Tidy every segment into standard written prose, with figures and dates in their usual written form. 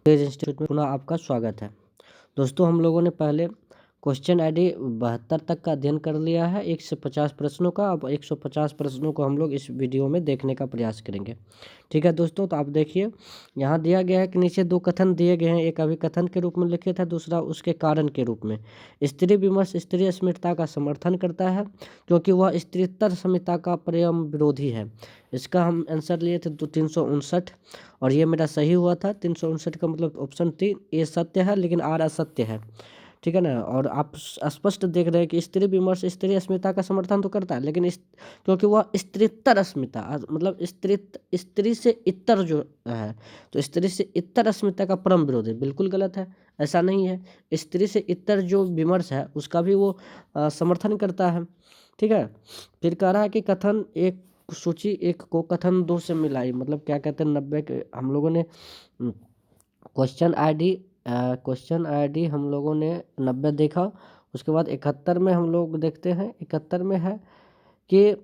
तेज institute में पुनः आपका स्वागत है। दोस्तों, हम लोगों ने पहले क्वेश्चन आईडी 72 तक का अध्ययन कर लिया है 1 से 50 प्रश्नों का। अब 150 प्रश्नों को हम लोग इस वीडियो में देखने का प्रयास करेंगे। ठीक है दोस्तों, तो आप देखिए यहाँ दिया गया है कि नीचे 2 कथन दिए गए हैं। एक अभिकथन के रूप में लिखित है, दूसरा उसके कारण के रूप में। स्त्री विमर्श स्त्री अस्मिता का समर्थन करता है क्योंकि वह स्त्रीतर अस्मिता का परम विरोधी है। इसका हम आंसर लिए थे 359 और ये मेरा सही हुआ था। 359 का मतलब ऑप्शन 3 ए सत्य है, लेकिन आर असत्य है। ठीक है ना। और आप स्पष्ट देख रहे हैं कि स्त्री विमर्श स्त्री अस्मिता का समर्थन तो करता है, लेकिन क्योंकि वह स्त्रीतर अस्मिता मतलब स्त्री से इतर जो है, तो स्त्री से इतर अस्मिता का परम विरोध है। बिल्कुल गलत है, ऐसा नहीं है। स्त्री से इतर जो विमर्श है उसका भी वो समर्थन करता है। ठीक है। फिर कह रहा है कि कथन एक सूची 1 को कथन 2 से मिलाई, मतलब क्या कहते हैं 90 के हम लोगों ने क्वेश्चन आईडी हम लोगों ने 90 देखा। उसके बाद 71 में हम लोग देखते हैं। 71 में है कि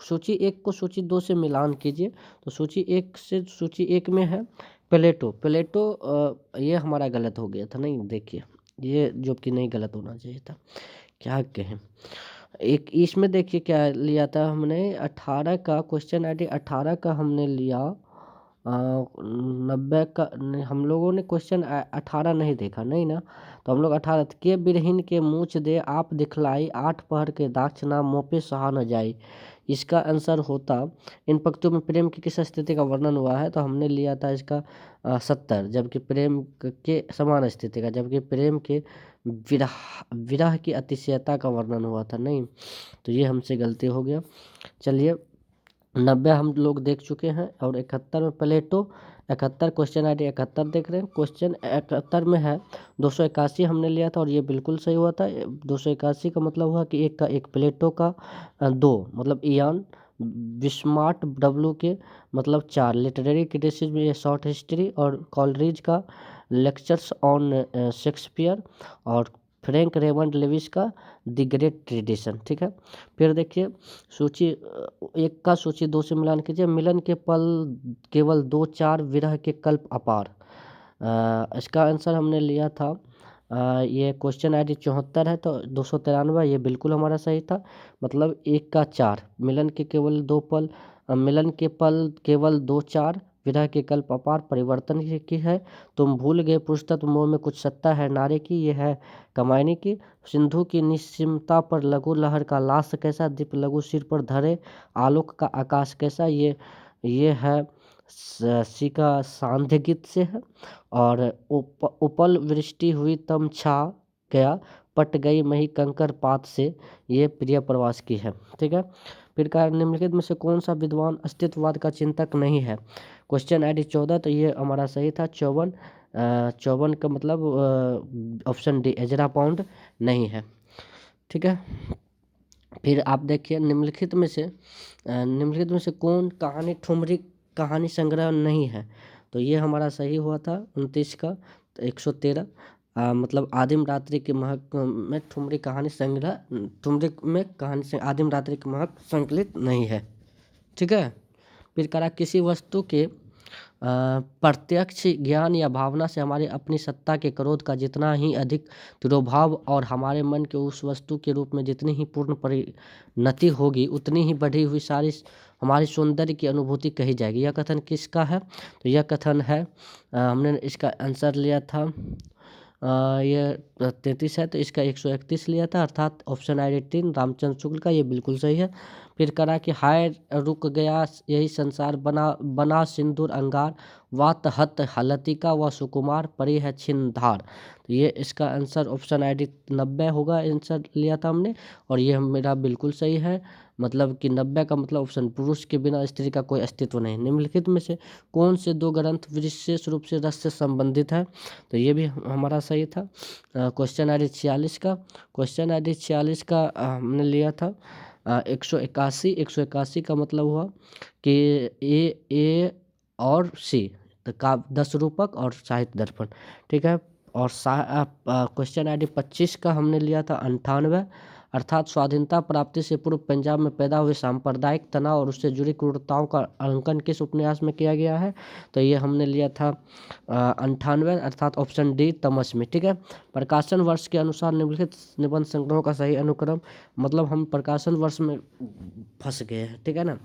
सूची 1 को सूची 2 से मिलान कीजिए। तो सूची 1 से सूची 1 में है प्लेटो। ये हमारा गलत हो गया था, नहीं देखिए ये जो कि नहीं गलत होना चाहिए था, क्या कहें। एक इसमें देखिए क्या लिया था हमने 18 का क्वेश्चन आईडी 18 का हमने लिया 90 का हम लोगों ने क्वेश्चन 18 नहीं देखा, नहीं ना। तो हम लोग 18 के बिरहिन के मूछ दे आप दिखलाई 8 पहर के दाक्ष नाम मोह पे सहा न जाई। इसका आंसर होता इन पंक्तियों में प्रेम की किस स्थिति का वर्णन हुआ है। तो हमने लिया था इसका 70, जबकि प्रेम के समान स्थिति का, जबकि प्रेम के विरह विरह की अतिशयता का वर्णन हुआ था, नहीं। तो ये हमसे गलती हो गया। चलिए 90 हम लोग देख चुके हैं और 71 में प्लेटो। 71 क्वेश्चन आईडी 71 देख रहे हैं। क्वेश्चन 71 में है 281 हमने लिया था और ये बिल्कुल सही हुआ था। 281 का मतलब हुआ कि एक का एक प्लेटो का 2 मतलब इयान बिस्मार्ट डब्लू के मतलब 4 लिटरेरी क्रिटिसिज्म ये शॉर्ट हिस्ट्री और कॉलरिज का लेक्चर्स ऑन शेक्सपियर और फ्रैंक रेमंड लेविस का द ग्रेट ट्रेडिशन। ठीक है। फिर देखिए सूची 1 का सूची 2 से मिलान कीजिए। मिलन के पल केवल 2-4 विरह के कल्प अपार। इसका आंसर हमने लिया था ये क्वेश्चन आईडी 74 है, तो 293 ये बिल्कुल हमारा सही था। मतलब 1 का 4 मिलन के केवल 2 पल मिलन के पल केवल 2-4 विरह के कल्प अपार परिवर्तन की है। तुम भूल गए पुरुष तत्व मोह में कुछ सत्ता है नारे की, ये है कमायनी की। सिंधु की निस्सीमता पर लघु लहर का लाश कैसा, दीप लघु सिर पर धरे आलोक का आकाश कैसा, ये है सिका सांध्य गीत से है। और उपल वृष्टि हुई तम छा गया पट गई मही कंकर पात से, ये प्रिय प्रवास की है। ठीक है। फिर कहा निम्नलिखित में से कौन सा विद्वान अस्तित्ववाद का चिंतक नहीं है। क्वेश्चन आईडी 14, तो ये हमारा सही था 54 का मतलब ऑप्शन डी एजरा पाउंड नहीं है। ठीक है। फिर आप देखिए निम्नलिखित में से कौन कहानी ठुमरी कहानी संग्रह नहीं है। तो ये हमारा सही हुआ था 29 का 113 मतलब आदिम रात्रि के महक में ठुमरी कहानी संग्रह ठुमरी में कहानी से आदिम रात्रि के महक संकलित नहीं है। ठीक है। फिर करा किसी वस्तु के प्रत्यक्ष ज्ञान या भावना से हमारी अपनी सत्ता के क्रोध का जितना ही अधिक तिरोभाव और हमारे मन के उस वस्तु के रूप में जितनी ही पूर्ण परिणति होगी, उतनी ही बढ़ी हुई सारी हमारी सौंदर्य की अनुभूति कही जाएगी। यह कथन किसका है। तो यह कथन है हमने इसका आंसर लिया था ये 33 है, तो इसका 131 लिया था, अर्थात ऑप्शन आईडी 3 रामचंद्र शुक्ल का, ये बिल्कुल सही है। फिर करा कि हाय रुक गया यही संसार बना सिंदूर अंगार वात हत हलतिका व सुकुमार परी है छिन धार। तो ये इसका आंसर ऑप्शन आईडी 90 होगा, आंसर लिया था हमने और ये मेरा बिल्कुल सही है। मतलब कि 90 का मतलब ऑप्शन पुरुष के बिना स्त्री का कोई अस्तित्व नहीं। निम्नलिखित में से कौन से 2 ग्रंथ विशेष रूप से रस से संबंधित है। तो ये भी हमारा सही था। क्वेश्चन आईडी 46 का हमने लिया था 181 का मतलब हुआ कि ए और सी का 10 रूपक और साहित्य दर्पण। ठीक है। और क्वेश्चन आईडी 25 का हमने लिया था 98 अर्थात स्वाधीनता प्राप्ति से पूर्व पंजाब में पैदा हुए सांप्रदायिक तनाव और उससे जुड़ी क्रूरताओं का अंकन किस उपन्यास में किया गया है? तो ये हमने लिया था 98 अर्थात ऑप्शन डी तमस्मी। ठीक है। प्रकाशन वर्ष के अनुसार निम्नलिखित निबंध संग्रहों का सही अनुक्रम, मतलब हम प्रकाशन वर्ष में फंस गए हैं, ठीक है ना,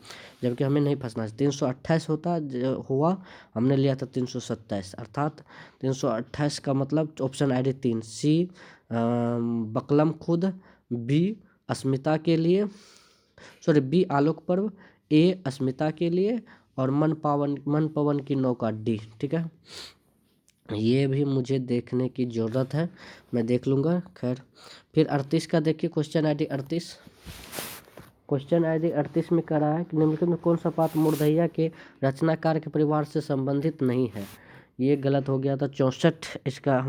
जबकि हमें नहीं फंसना है। 328 हुआ, हमने लिया था 327 अर्थात 328 का मतलब ऑप्शन आई डी 3 सी बकलम खुद, बी अस्मिता के लिए, सॉरी बी आलोक पर्व, ए अस्मिता के लिए और मन पवन की नौका डी। ठीक है, ये भी मुझे देखने की ज़रूरत है, मैं देख लूँगा। खैर फिर 38 का देखिए, question I D 38। Question I D 38 में कह रहा है कि निम्नलिखित में कौन सा पात्र मूर्धैया के रचनाकार के परिवार से संबंधित नहीं है? ये गलत हो गया था। 64 इसका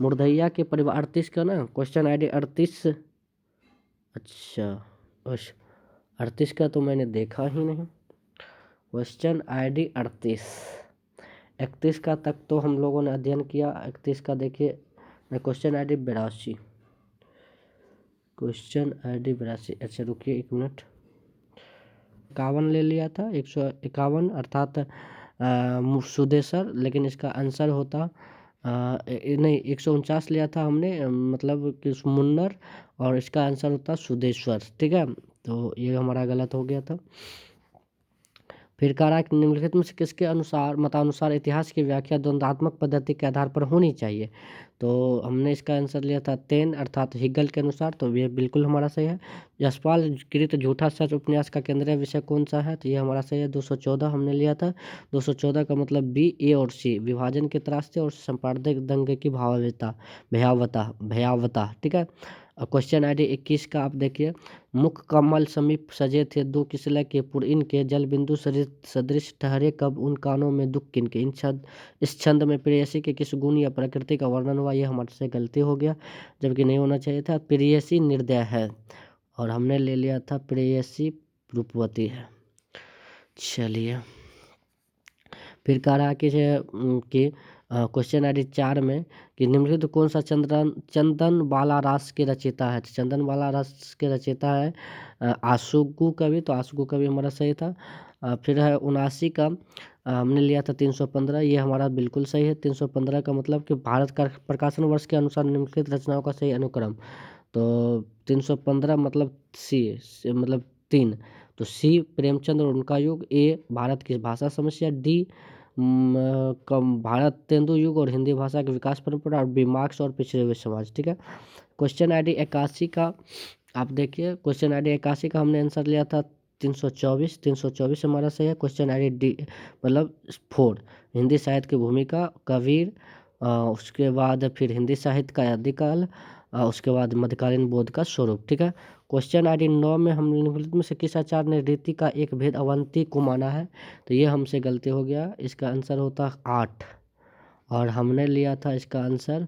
मूर्धैया के परिवार 38 का ना, क्वेश्चन आई डी 38। अच्छा 38 का तो मैंने देखा ही नहीं। क्वेश्चन आई डी 38, 31 का तक तो हम लोगों ने अध्ययन किया। 31 का देखिए, question I D 82, question I D 82। अच्छा रुकिए 1 मिनट, 51 ले लिया था, 151 अर्थात सुदेसर, लेकिन इसका आंसर होता नहीं 149 लिया था हमने, मतलब कि मुन्नर, और इसका आंसर होता सुदेश्वर। ठीक है, तो ये हमारा गलत हो गया था। फिर कह रहा है कि निम्नलिखित में से किसके अनुसार मतानुसार इतिहास की व्याख्या द्वंद्वात्मक पद्धति के आधार पर होनी चाहिए? तो हमने इसका आंसर लिया था 10 अर्थात हिगल के अनुसार, तो ये बिल्कुल हमारा सही है। यशपाल कृत झूठा सच उपन्यास का केंद्रीय विषय कौन सा है? तो ये हमारा सही है, 214 हमने लिया था। 214 का मतलब बी, ए और सी, विभाजन के त्रासदी और सांप्रदायिक दंगे की भयावता। ठीक है। क्वेश्चन आई डी 21 का आप देखिए, मुख कमल समीप सजे थे दो किसलय के पुर, इनके जल बिंदु सदृश ठहरे कब उन कानों में दुख किनके। इस छंद में प्रेयसी के किस गुण या प्रकृति का वर्णन हुआ? ये हमारे से गलती हो गया, जबकि नहीं होना चाहिए था। प्रेयसी निर्दय है और हमने ले लिया था प्रेयसी रूपवती है। चलिए फिर कह रहा कि क्वेश्चन आई डी 4 में कि निम्नलिखित कौन सा चंदन बाला रास के रचयिता है? चंदन बाला रास के रचयिता है आशुगु कवि, तो आशुगु कवि हमारा सही था। फिर है 79 का हमने लिया था 315, ये हमारा बिल्कुल सही है। 315 का मतलब कि भारत का प्रकाशन वर्ष के अनुसार निम्नलिखित रचनाओं का सही अनुक्रम, तो 315 मतलब सी मतलब 3, तो सी प्रेमचंद और उनका युग, ए भारत की भाषा समस्या, डी भारत तेंदु युग और हिंदी भाषा के विकास परंपरा, और बी मार्क्स और पिछड़े हुए समाज। ठीक है। क्वेश्चन आई डी 81 का आप देखिए, क्वेश्चन आई डी 81 का हमने आंसर लिया था 324 हमारा सही है। क्वेश्चन आई डी मतलब 4, हिंदी साहित्य की भूमिका कबीर, उसके बाद फिर हिंदी साहित्य का आदिकाल, उसके बाद मध्यकालीन बोध का स्वरूप। ठीक है। क्वेश्चन आई डी 9 में हम निम्नलिखित में से किस आचार्य ने रीति का एक भेद अवंती को माना है? तो ये हमसे गलती हो गया, इसका आंसर होता 8 और हमने लिया था इसका आंसर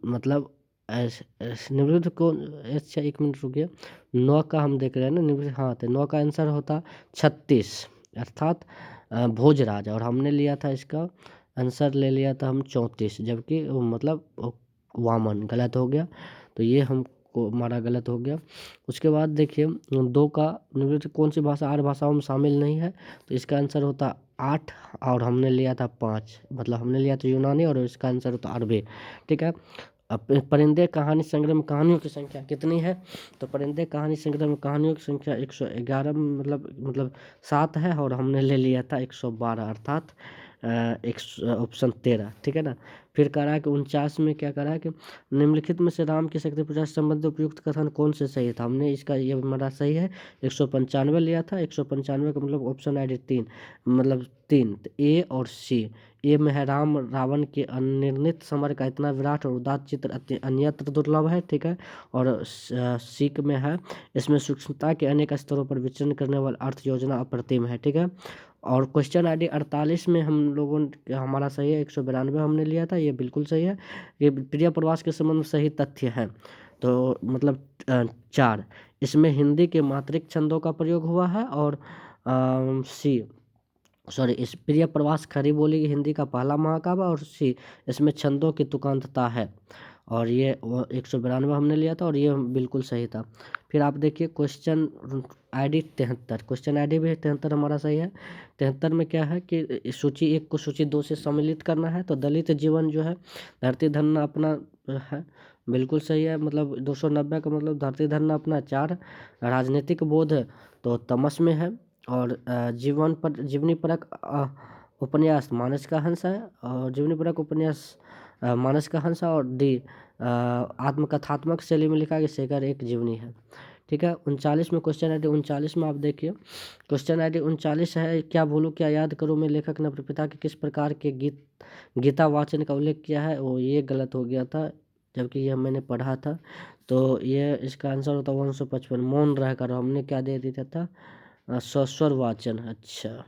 मतलब निम्नलिखित को, अच्छा 1 मिनट रुकिए, 9 का हम देख रहे हैं ना निम्नलिखित, हाँ तो 9 का आंसर होता 36 अर्थात भोजराज, और हमने लिया था इसका आंसर ले लिया था हम 34, जबकि मतलब वामन गलत हो गया, तो ये हमको हमारा गलत हो गया। उसके बाद देखिए 2 का निम्नलिखित कौन सी भाषा 8 भाषाओं में शामिल नहीं है? तो इसका आंसर होता 8 और हमने लिया था 5, मतलब हमने लिया था यूनानी और इसका आंसर होता अरबी। ठीक है। अब परिंदे कहानी संग्रह में कहानियों की संख्या कितनी है? तो परिंदे कहानी संग्रह में कहानियों की संख्या 111 मतलब 7 है, और हमने ले लिया था 112 अर्थात ऑप्शन 13। ठीक है ना। फिर कह रहा है कि 49 में क्या कह रहा है कि निम्नलिखित में से राम की शक्ति पूजा से संबंधित उपयुक्त कथन कौन से सही था? हमने इसका ये हमारा सही है, 195 लिया था। 195 का मतलब ऑप्शन आई डी 3 मतलब 3, ए और सी। ए में है राम रावण के अनिर्णित समर का इतना विराट और उदात्त चित्र अन्यत्र दुर्लभ है। ठीक है। और सीख में है इसमें सूक्ष्मता के अनेक स्तरों पर विचरण करने वाली अर्थ योजना अप्रतिम है। ठीक है। और क्वेश्चन आई डी 48 में हम लोगों हमारा सही है, 192 हमने लिया था, ये बिल्कुल सही है। ये प्रिय प्रवास के संबंध में सही तथ्य है, तो मतलब 4, इसमें हिंदी के मात्रिक छंदों का प्रयोग हुआ है, और सी सॉरी इस प्रिय प्रवास खरी बोली हिंदी का पहला महाकाव्य, और सी इसमें छंदों की तुकांतता है। और ये 192 हमने लिया था, और ये बिल्कुल सही था। फिर आप देखिए क्वेश्चन ID 73, क्वेश्चन ID भी 73 हमारा सही है। 73 में क्या है कि सूची 1 को सूची 2 से सम्मिलित करना है। तो दलित जीवन जो है धरती धरना अपना है, बिल्कुल सही है। मतलब 290 का मतलब धरती धरना अपना 4। राजनीतिक बोध तो तमस में है। और जीवन पर जीवनी परक उपन्यास मानस का हंस है, और जीवनी परक उपन्यास मानस का हंस है। और डी आत्मकथात्मक शैली में लिखा गया शेखर एक जीवनी है। ठीक है। 39 में क्वेश्चन ID 39 में आप देखिए क्वेश्चन ID 39 है, क्या भूलूं क्या याद करूं में लेखक ने अपने पिता के किस प्रकार के गीता वाचन का उल्लेख किया है। वो ये गलत हो गया था, जबकि यह मैंने पढ़ा था। तो ये इसका आंसर होता 155 मौन रहकर। हमने क्या दे दिया था, सस्वर वाचन। अच्छा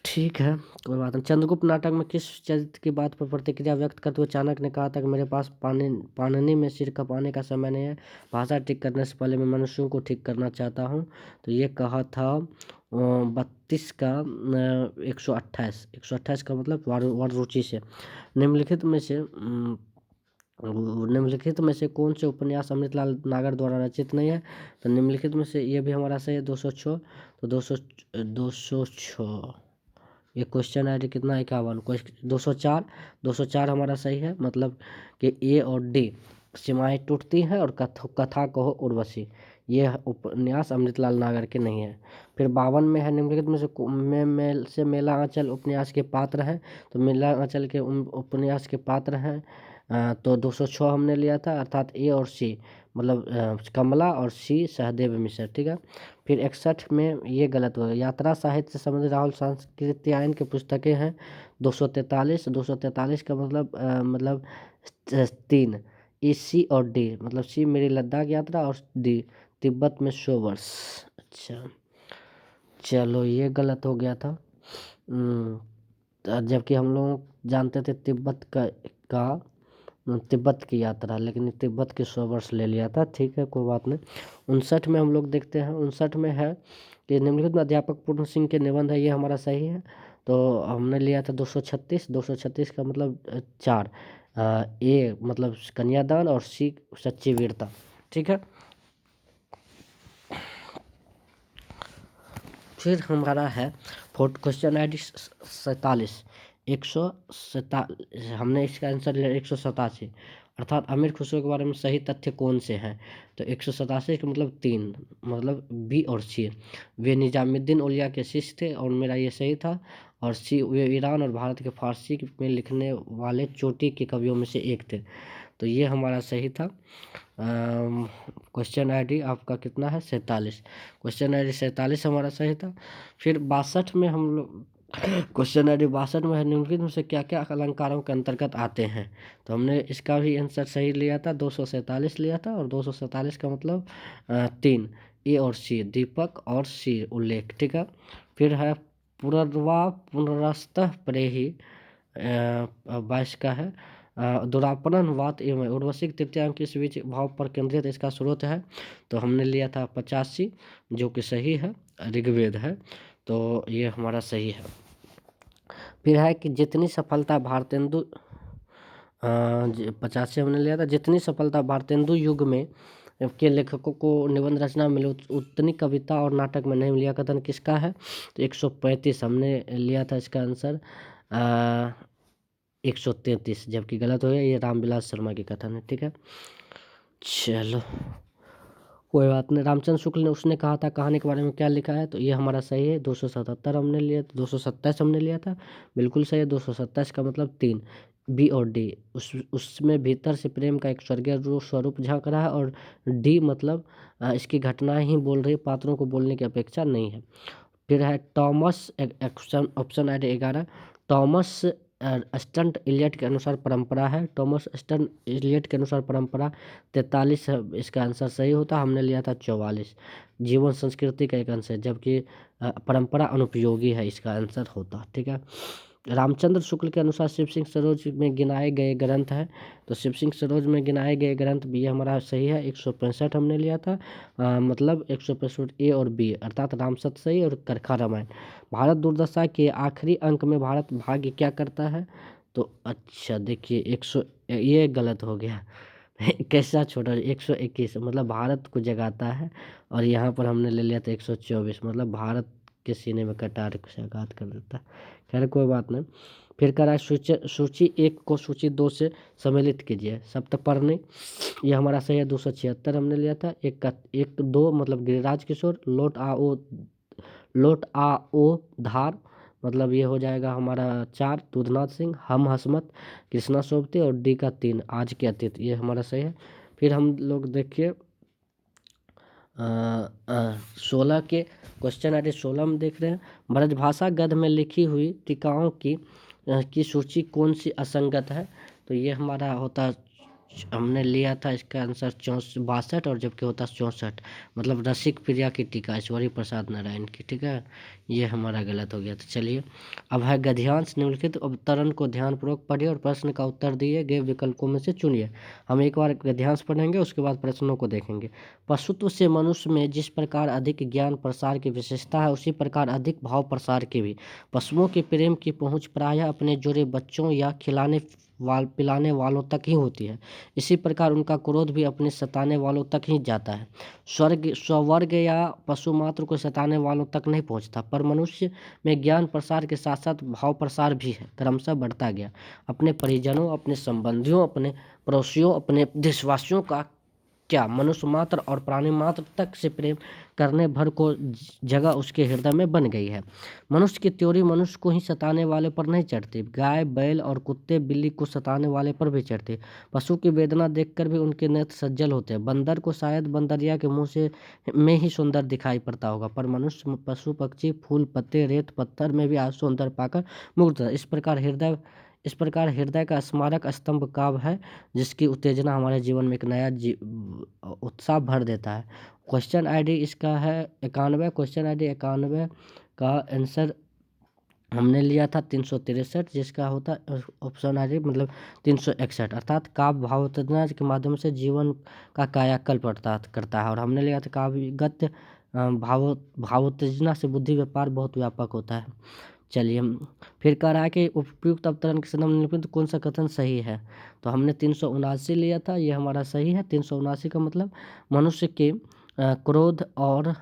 ठीक है, कोई बात नहीं। चंद्रगुप्त नाटक में किस चरित्र की बात पर प्रतिक्रिया व्यक्त करते हुए चाणक्य ने कहा था कि मेरे पास पाणिनि में सिर खपाने का समय नहीं है, भाषा ठीक करने से पहले मैं मनुष्यों को ठीक करना चाहता हूँ। तो ये कहा था 32 का 128 का मतलब वर्ण रुचि से। निम्नलिखित में से कौन से उपन्यास अमृतलाल नागर द्वारा रचित नहीं है। तो निम्नलिखित में से ये भी हमारा सही है 206। तो 206 ये क्वेश्चन ID कितना है, 51। क्वेश्चन 204 हमारा सही है। मतलब कि A और D सीमाएं टूटती हैं और कथा कहो उर्वशी, ये उपन्यास अमृतलाल नागर के नहीं है। फिर 52 में है निम्नलिखित में से मेला आंचल उपन्यास के पात्र हैं। तो मेला आंचल के उपन्यास के पात्र हैं तो 206 हमने लिया था, अर्थात A और C मतलब कमला और C सहदेव मिश्र। ठीक है। फिर 61 में ये गलत हुआ, यात्रा साहित्य से संबंधित राहुल सांकृत्यायन की पुस्तकें हैं 243 का मतलब 3 C और D मतलब C मेरी लद्दाख यात्रा और D तिब्बत में 100 वर्ष। अच्छा चलो ये गलत हो गया था। जबकि हम लोग जानते थे तिब्बत की यात्रा, लेकिन तिब्बत के 100 वर्ष ले लिया था। ठीक है, कोई बात नहीं। 59 में हम लोग देखते हैं, 59 में है कि निम्नलिखित में अध्यापक पूर्ण सिंह के निबंध है, ये हमारा सही है। तो हमने लिया था 236 का मतलब 4 A मतलब कन्यादान और C सच्ची वीरता। ठीक है। फिर हमारा है क्वेश्चन ID 47 हमने इसका आंसर लिया 187, अर्थात अमीर खुसरो के बारे में सही तथ्य कौन से हैं। तो 187 का मतलब 3 मतलब B और C। वे निजामुद्दीन औलिया के शिष्य थे और मेरा ये सही था। और C वे ईरान और भारत के फारसी में लिखने वाले चोटी के कवियों में से एक थे। तो ये हमारा सही था। क्वेश्चन ID आपका कितना है 47, क्वेश्चन ID 47 हमारा सही था। फिर 62 में हम लोग क्वेश्चन ID 62 में है निम्नलिखित में से क्या क्या अलंकारों के अंतर्गत आते हैं। तो हमने इसका भी आंसर सही लिया था 247 लिया था, और 247 का मतलब 3 A और C दीपक और C उल्लेख। ठीक है। फिर है पुनर्वा पुनरस्तः प्रेही 22 का है दुरापनन वात एवं उर्वशिक तृतीयांक के इस बीच भाव पर केंद्रित इसका स्रोत है। तो हमने लिया था 85 जो कि सही है, ऋग्वेद है। तो ये हमारा सही है। फिर है कि जितनी सफलता भारतेंदु 85 हमने लिया था, जितनी सफलता भारतेंदु युग में के लेखकों को निबंध रचना मिली उतनी कविता और नाटक में नहीं मिली, कथन किसका है। तो 135 हमने लिया था, इसका आंसर 133, जबकि गलत हो गया, ये रामविलास शर्मा की कथन है। ठीक है, चलो कोई बात नहीं। रामचंद्र शुक्ल ने उसने कहा था कहानी के बारे में क्या लिखा है। तो ये हमारा सही है 277 हमने लिया, 227 हमने लिया था, बिल्कुल सही है। 227 का मतलब 3 B और D उसमें भीतर से प्रेम का एक स्वर्गीय स्वरूप झांक रहा है, और D मतलब इसकी घटनाएं ही बोल रही, पात्रों को बोलने की अपेक्षा नहीं है। फिर है Thomas option ID 11 Thomas Stearns Eliot के अनुसार परंपरा है। टॉमस स्टंट इलियट के अनुसार परंपरा 43 इसका आंसर सही होता। हमने लिया था 44 जीवन संस्कृति का एक अंश है, जबकि परंपरा अनुपयोगी है इसका आंसर होता। ठीक है। रामचंद्र शुक्ल के अनुसार शिव सिंह सरोज में गिनाए गए ग्रंथ है। तो शिव सिंह सरोज में गिनाए गए ग्रंथ भी हमारा सही है 165 हमने लिया था मतलब 165 A और B अर्थात रामसत सही और करखा रामायण। भारत दुर्दशा के आखिरी अंक में भारत भाग्य क्या करता है। तो अच्छा देखिए 100, ये गलत हो गया। कैसा छोटा 121 मतलब भारत को जगाता है, और यहाँ पर हमने ले लिया था 124 मतलब भारत के सीने में कटार से आघात कर देता है। खैर कोई बात नहीं। फिर कह रहा है सूची 1 को सूची 2 से सम्मिलित कीजिए। सप्तपर्णी, ये हमारा सही है 276 हमने लिया था। एक दो मतलब गिरिराज किशोर। लोट आओ धार मतलब ये हो जाएगा हमारा 4 दूधनाथ सिंह। हम हसमत कृष्णा सोबती, और डी का 3 आज के अतीत, ये हमारा सही है। फिर हम लोग देखिए 16 के क्वेश्चन आर 16 में देख रहे हैं, ब्रजभाषा गद्य में लिखी हुई टीकाओं की सूची कौन सी असंगत है। तो ये हमारा होता, हमने लिया था इसका आंसर 62, और जबकि होता 64 मतलब रसिक प्रिया की टीका ऐश्वर्य प्रसाद नारायण की। ठीक है, ये हमारा गलत हो गया। तो चलिए अब है गद्यांश। निम्नलिखित अवतरण को ध्यानपूर्वक पढ़िए और प्रश्न का उत्तर दिए गए विकल्पों में से चुनिए। हम एक बार गद्यांश पढ़ेंगे, उसके बाद प्रश्नों को देखेंगे। पशुत्व से मनुष्य में जिस प्रकार अधिक ज्ञान प्रसार की विशेषता है, उसी प्रकार अधिक भाव प्रसार की भी। पशुओं के प्रेम की पहुँच प्रायः अपने जुड़े बच्चों या पिलाने वालों तक ही होती है। इसी प्रकार उनका क्रोध भी अपने सताने वालों तक ही जाता है। स्ववर्ग या पशु मात्र को सताने वालों तक नहीं पहुंचता। पर मनुष्य में ज्ञान प्रसार के साथ साथ भाव प्रसार भी है, क्रमशः बढ़ता गया। अपने परिजनों, अपने संबंधियों, अपने पड़ोसियों, अपने देशवासियों का क्या, मनुष्य मात्र और प्राणी मात्र तक से प्रेम करने भर को जगह उसके हृदय में बन गई है। मनुष्य की त्योरी मनुष्य को ही सताने वाले पर नहीं चढ़ती, गाय बैल और कुत्ते बिल्ली को सताने वाले पर भी चढ़ती। पशु की वेदना देखकर भी उनके नेत्र सज्जल होते हैं। बंदर को शायद बंदरिया के मुंह से में ही सुंदर दिखाई पड़ता होगा, पर मनुष्य, पशु, पक्षी, फूल, पत्ते, रेत, पत्थर में भी आज सुंदर पाकर मुग्ध है। इस प्रकार हृदय का स्मारक स्तंभ काव्य है, जिसकी उत्तेजना हमारे जीवन में एक नया उत्साह भर देता है। क्वेश्चन आईडी इसका है 91। क्वेश्चन आईडी 91 का आंसर हमने लिया था 363, जिसका होता ऑप्शन आईडी मतलब 361, अर्थात काव्य भावोत्तेजना के माध्यम से जीवन का कायाकल्प करता है। और हमने लिया था काव्यगत भावोत्तेजना से बुद्धि व्यापार बहुत व्यापक होता है। चलिए फिर कह रहा है कि उपयुक्त अवतरण के संदर्भ में निरूपित कौन सा कथन सही है। तो हमने 379 लिया था, ये हमारा सही है। 379 का मतलब मनुष्य के क्रोध और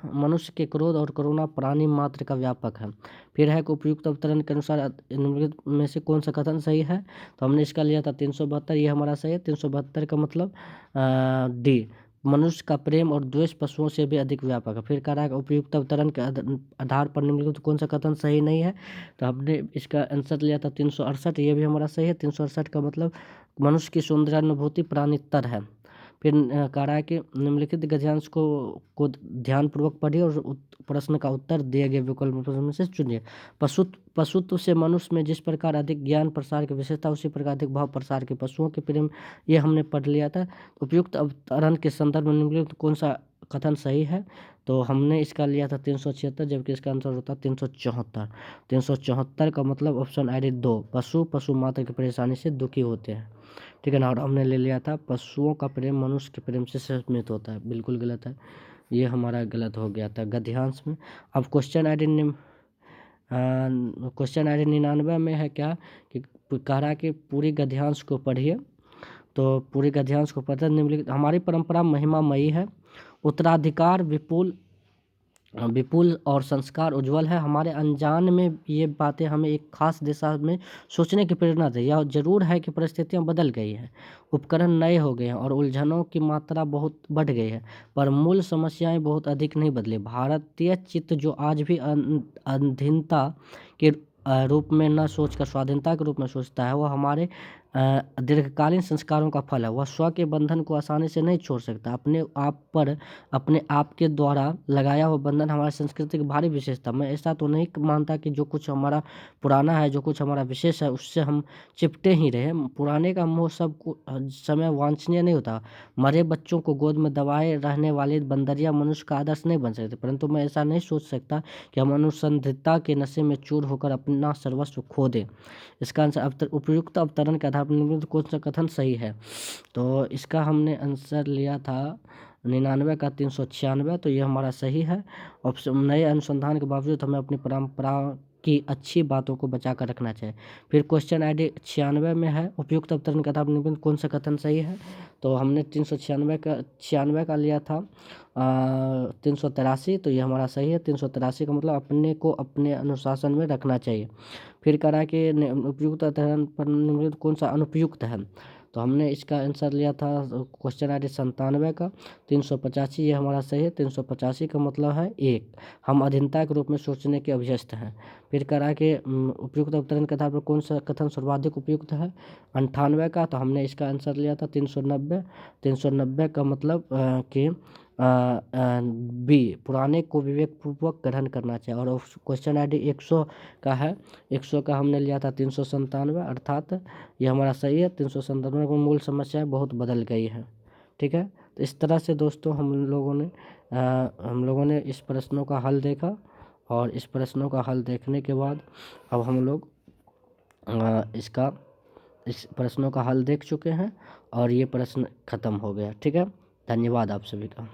करुणा प्राणी मात्र का व्यापक है। फिर है कि उपयुक्त अवतरण के अनुसार निम्नलिखित में से कौन सा कथन सही है। तो हमने इसका लिया था 372, ये हमारा सही है। 372 का मतलब डी, मनुष्य का प्रेम और द्वेष पशुओं से भी अधिक व्यापक है। फिर कह रहा है उपयुक्त अवतरण के आधार पर निम्नलिखित कौन सा कथन सही नहीं है। तो हमने इसका आंसर लिया था 368, ये भी हमारा सही है। 368 का मतलब मनुष्य की सौंदर्यानुभूति प्राणितर है। फिर कह रहा है कि निम्नलिखित गद्यांश को ध्यानपूर्वक पढ़िए और प्रश्न का उत्तर दिए गए विकल्प में से चुनिए। पशुत्व से मनुष्य में जिस प्रकार अधिक ज्ञान प्रसार की विशेषता, उसी प्रकार अधिक भाव प्रसार के पशुओं के प्रेम, ये हमने पढ़ लिया था। उपयुक्त अवतरण के संदर्भ में निम्नलिखित कौन सा कथन सही है। तो हमने इसका लिया था 376, जबकि इसका आंसर होता 374। 374 का मतलब ऑप्शन आईडी 2, पशु मात्र की परेशानी से दुखी होते हैं। ठीक है ना। और हमने ले लिया था पशुओं का प्रेम मनुष्य के प्रेम से सम्मिलित होता है, बिल्कुल गलत है, ये हमारा गलत हो गया था गद्यांश में। अब क्वेश्चन आईडी 99 में है क्या कि कह रहा है कि पूरी गद्यांश को पढ़िए। तो पूरी गद्यांश को पढ़ते निम्नलिखित हमारी परंपरा महिमामयी है, उत्तराधिकार विपुल और संस्कार उज्जवल है। हमारे अनजान में ये बातें हमें एक खास दिशा में सोचने की प्रेरणा दें। यह जरूर है कि परिस्थितियां बदल गई हैं, उपकरण नए हो गए हैं और उलझनों की मात्रा बहुत बढ़ गई है, पर मूल समस्याएं बहुत अधिक नहीं बदली। भारतीय चित्त जो आज भी अधीनता के रूप में न सोचकर स्वाधीनता के रूप में सोचता है, वह हमारे दीर्घकालीन संस्कारों का फल है। वह स्व के बंधन को आसानी से नहीं छोड़ सकता। अपने आप के द्वारा लगाया हुआ बंधन हमारी संस्कृति की भारी विशेषता। मैं ऐसा तो नहीं मानता कि जो कुछ हमारा पुराना है, जो कुछ हमारा विशेष है, उससे हम चिपटे ही रहे। पुराने का मोह सब समय वांछनीय नहीं होता। मरे बच्चों को गोद में दबाए रहने वाली बंदरिया मनुष्य का आदर्श नहीं बन सकते, परंतु मैं ऐसा नहीं सोच सकता कि हम अनुसंधिता के नशे में चूर होकर अपना सर्वस्व खो दें। इसका आंसर उपयुक्त अवतरण के आधार पर निम्नलिखित कौन सा कथन सही है। तो इसका हमने आंसर लिया था 99 का 396, तो ये हमारा सही है। ऑप्शन नए अनुसंधान के बावजूद हमें अपनी परंपरा की अच्छी बातों को बचा कर रखना चाहिए। फिर क्वेश्चन ID 96 में है, उपयुक्त अवतरण कथा निम्न कौन सा कथन सही है? तो हमने 96 का लिया था 383, तो ये हमारा सही है। 383 का मतलब अपने को अपने अनुशासन में रखना चाहिए। फिर कह रहा है कि उपयुक्त अवतरण पर निम्नलिखित कौन सा अनुपयुक्त है? तो हमने इसका आंसर लिया था क्वेश्चन ID 97 का 385, ये हमारा सही है। 385 का मतलब है एक, हम अधीनता के रूप में सोचने के अभ्यस्त हैं। फिर कह रहा है कि उपयुक्त अवतरण के आधार पर कौन सा कथन सर्वाधिक उपयुक्त है? 98 का, तो हमने इसका आंसर लिया था 390। 390 का मतलब कि बी, पुराने को विवेकपूर्वक ग्रहण करना चाहिए। और क्वेश्चन ID 100 का है, 100 का हमने लिया था 397, अर्थात ये हमारा सही है। 397 में मूल समस्याएं बहुत बदल गई है। ठीक है, तो इस तरह से दोस्तों हम लोगों ने इस प्रश्नों का हल देखा, और इस प्रश्नों का हल देखने के बाद अब हम लोग इस प्रश्नों का हल देख चुके हैं, और ये प्रश्न खत्म हो गया। ठीक है, धन्यवाद आप सभी का।